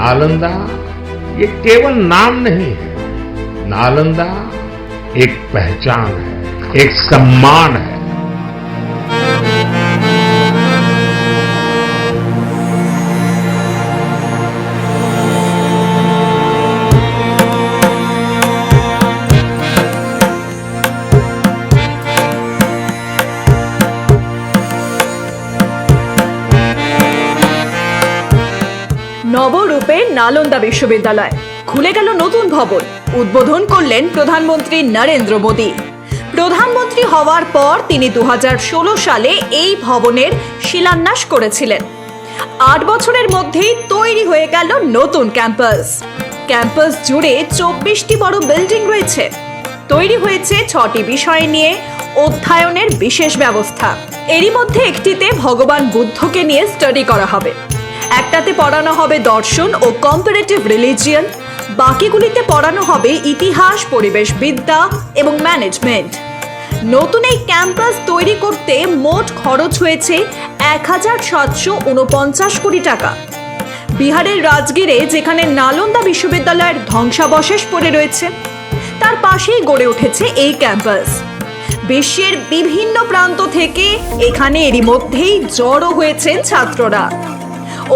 नालंदा ये केवल नाम नहीं है, नालंदा एक पहचान है, एक सम्मान है। নবরূপে নালন্দা বিশ্ববিদ্যালয় খুলে গেল নতুন ভবন। উদ্বোধন করলেন প্রধানমন্ত্রী নরেন্দ্র মোদী। প্রধানমন্ত্রী হওয়ার পর তিনি 2016 সালে এই ভবনের শিলান্যাস করেছিলেন। 8 বছরের মধ্যেই তৈরি হয়ে গেল নতুন ক্যাম্পাস। ক্যাম্পাস জুড়ে 24টি বড় বিল্ডিং রয়েছে। তৈরি হয়েছে 6টি বিষয় নিয়ে অধ্যয়নের বিশেষ ব্যবস্থা। এরই মধ্যে একটিতে ভগবান বুদ্ধকে নিয়ে স্টাডি করা হবে, একটাতে পড়ানো হবে দর্শন ও কম্পারেটিভ রিলিজিয়ন, বাকিগুলিতে পড়ানো হবে ইতিহাস, পরিবেশবিদ্যা এবং ম্যানেজমেন্ট। নতুন এই ক্যাম্পাস তৈরি করতে মোট খরচ হয়েছে 1749 কোটি টাকা। বিহারের রাজগীরে যেখানে নালন্দা বিশ্ববিদ্যালয়ের ধ্বংসাবশেষ পড়ে রয়েছে, তার পাশেই গড়ে উঠেছে এই ক্যাম্পাস। বিশ্বের বিভিন্ন প্রান্ত থেকে এখানে এরই মধ্যেই জড়ো হয়েছেন ছাত্ররা।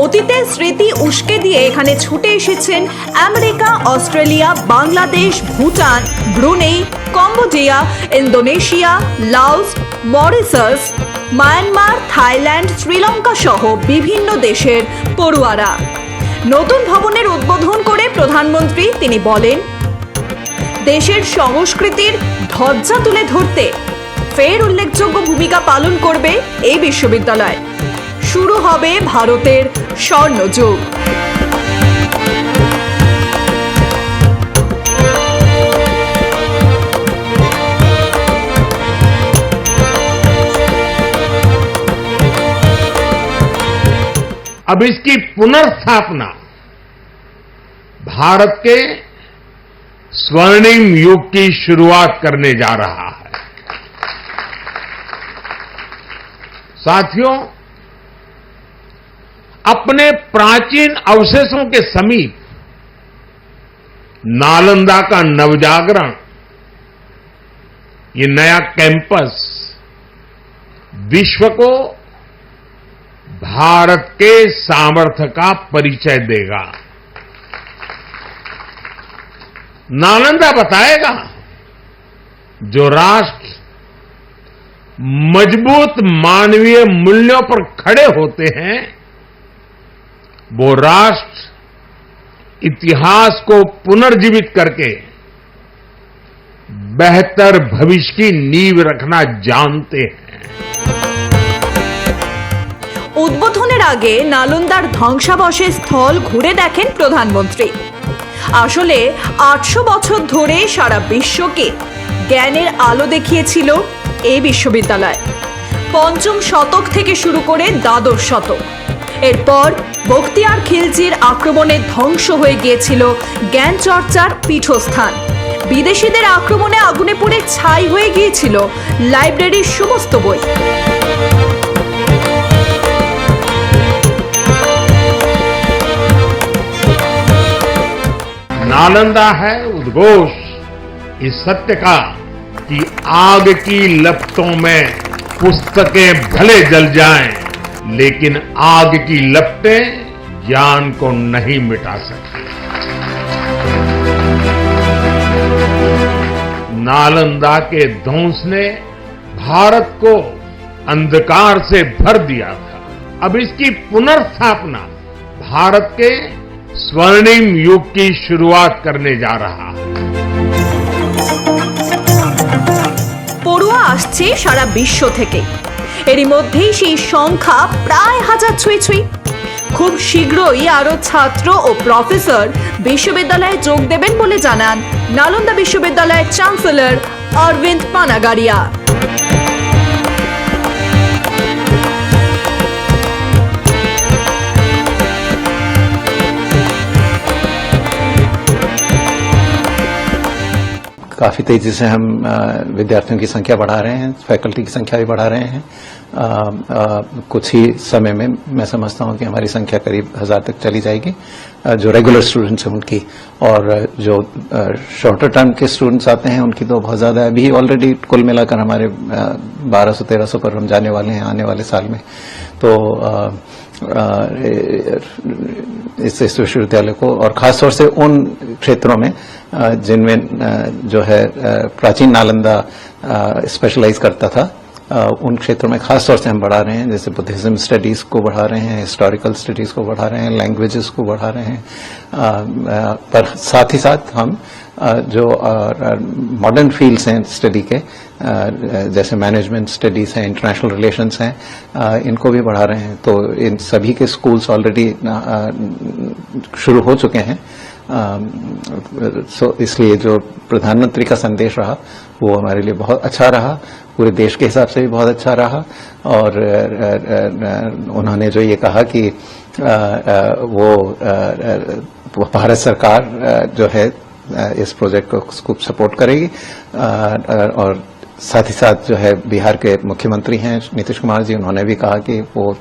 অতীতের স্মৃতি উস্কে দিয়ে এখানে ছুটে এসেছেন America, Australia, Bangladesh, Bhutan, Brunei, Cambodia, Indonesia, Laos, Mauritius, Myanmar, Thailand, Sri Lanka সহ বিভিন্ন দেশের পড়ুয়ারা। নতুন ভবনের উদ্বোধন করে প্রধানমন্ত্রী তিনি বলেন, দেশের সংস্কৃতির ধ্বজা তুলে ধরতে ফের উল্লেখযোগ্য ভূমিকা পালন করবে এই বিশ্ববিদ্যালয়। শুরু হবে ভারতের স্বর্ণযুগ। अब इसकी पुनर्स्थापना भारत के स्वर्णिम युग की शुरुआत करने जा रहा है। साथियों, अपने प्राचीन अवशेषों के समीप नालंदा का नवजागरण, ये नया कैंपस विश्व को भारत के सामर्थ्य का परिचय देगा। नालंदा बताएगा, जो राष्ट्र मजबूत मानवीय मूल्यों पर खड़े होते हैं, वो राष्ट्र इतिहास को पुनर्जीवित करके बेहतर भविष्य की नींव रखना जानते हैं। উদ্বোধনের আগে নালন্দার ধ্বংসাবশেষ স্থল ঘুরে দেখেন প্রধানমন্ত্রী। আসলে 800 বছর ধরে সারা বিশ্বকে জ্ঞানের আলো দেখিয়েছিল এই বিশ্ববিদ্যালয়। 5ম শতক থেকে শুরু করে দ্বাদশ শতক। এরপর বখতিয়ার খিলজির আক্রমণে ধ্বংস হয়ে গিয়েছিল জ্ঞান চর্চার পীঠস্থান। বিদেশিদের আক্রমণে আগুনে পুড়ে ছাই হয়ে গিয়েছিল লাইব্রেরির সমস্ত বই। नालंदा है उद्घोष इस सत्य का कि आग की लपटों में पुस्तकें भले जल जाएं, लेकिन आग की लपटें ज्ञान को नहीं मिटा सकती। नालंदा के ध्वंस ने भारत को अंधकार से भर दिया था। अब इसकी पुनर्स्थापना भारत के स्वर्णिम युग की शुरुआत करने जा रहा है। পড়ুয়া আসছে সারা বিশ্ব থেকে। এরই মধ্যেই সেই সংখ্যা প্রায় 1000 ছুঁই। খুব শীঘ্রই আরো ছাত্র ও প্রফেসর বিশ্ববিদ্যালয়ে যোগ দেবেন বলে জানান নালন্দা বিশ্ববিদ্যালয়ের চ্যান্সেলর অরবিন্দ পানাগারিয়া। काफ़ी तेज़ी से हम विद्यार्थियों की संख्या बढ़ा रहे हैं, फैकल्टी की संख्या भी बढ़ा रहे हैं। कुछ ही समय में मैं समझता हूं कि हमारी संख्या करीब 1000 तक चली जाएगी, जो रेगुलर स्टूडेंट्स हैं उनकी, और जो शॉर्टर टर्म के स्टूडेंट्स आते हैं उनकी तो बहुत ज़्यादा है। अभी ऑलरेडी कुल मिलाकर हमारे 1200-1300 पर हम जाने वाले हैं आने वाले साल में। तो इस विश्वविद्यालय को, और खासतौर से उन क्षेत्रों में जिनमें जो है प्राचीन नालंदा स्पेशलाइज करता था, उन क्षेत्रों में खास तौर से हम बढ़ा रहे हैं। जैसे बुद्धिज्म स्टडीज को बढ़ा रहे हैं, हिस्टोरिकल स्टडीज को बढ़ा रहे हैं, लैंग्वेजेस को बढ़ा रहे हैं, पर साथ ही साथ हम जो मॉडर्न फील्ड्स हैं स्टडी के, जैसे मैनेजमेंट स्टडीज हैं, इंटरनेशनल रिलेशंस हैं, इनको भी बढ़ा रहे हैं। तो इन सभी के स्कूल्स ऑलरेडी शुरू हो चुके हैं। इसलिए जो प्रधानमंत्री का संदेश रहा वो हमारे लिए बहुत अच्छा रहा, पूरे देश के हिसाब से भी बहुत अच्छा रहा। और उन्होंने जो ये कहा कि वो भारत सरकार जो है इस प्रोजेक्ट को खूब सपोर्ट करेगी, और साथ ही साथ जो है बिहार के मुख्यमंत्री हैं नीतीश कुमार जी, उन्होंने भी कहा कि वो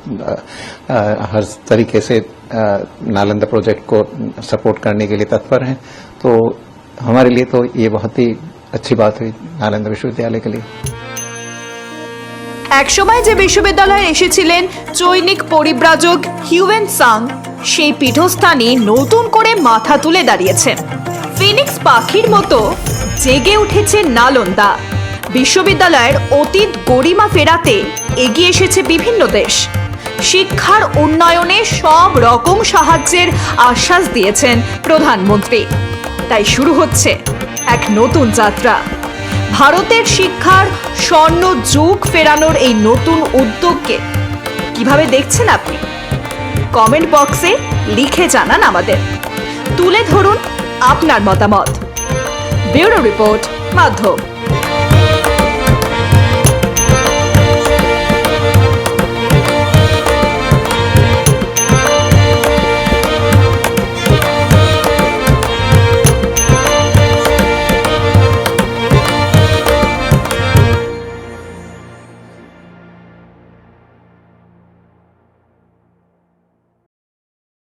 हर तरीके से नालंदा प्रोजेक्ट को सपोर्ट करने के लिए तत्पर हैं। तो हमारे लिए तो ये बहुत ही अच्छी बात हुई नालंदा विश्वविद्यालय के लिए। এক সময় যে বিশ্ববিদ্যালয়ে এসেছিলেন চৈনিক পরিব্রাজক হিউয়েন সাং, সেই পীঠস্থানে নতুন করে মাথা তুলে দাঁড়িয়েছেন। ফিনিক্স পাখির মতো জেগে উঠেছে নালন্দা। বিশ্ববিদ্যালয়ের অতীত গরিমা ফেরাতে এগিয়ে এসেছে বিভিন্ন দেশ। শিক্ষার উন্নয়নে সব রকম সাহায্যের আশ্বাস দিয়েছেন প্রধানমন্ত্রী। তাই শুরু হচ্ছে এক নতুন যাত্রা। ভারতের শিক্ষার স্বর্ণ যুগ ফেরানোর এই নতুন উদ্যোগকে কিভাবে দেখছেন আপনি? কমেন্ট বক্সে লিখে জানান আমাদের। তুলে ধরুন আপনার মতামত। ব্যুরো রিপোর্ট, মাধ্যম।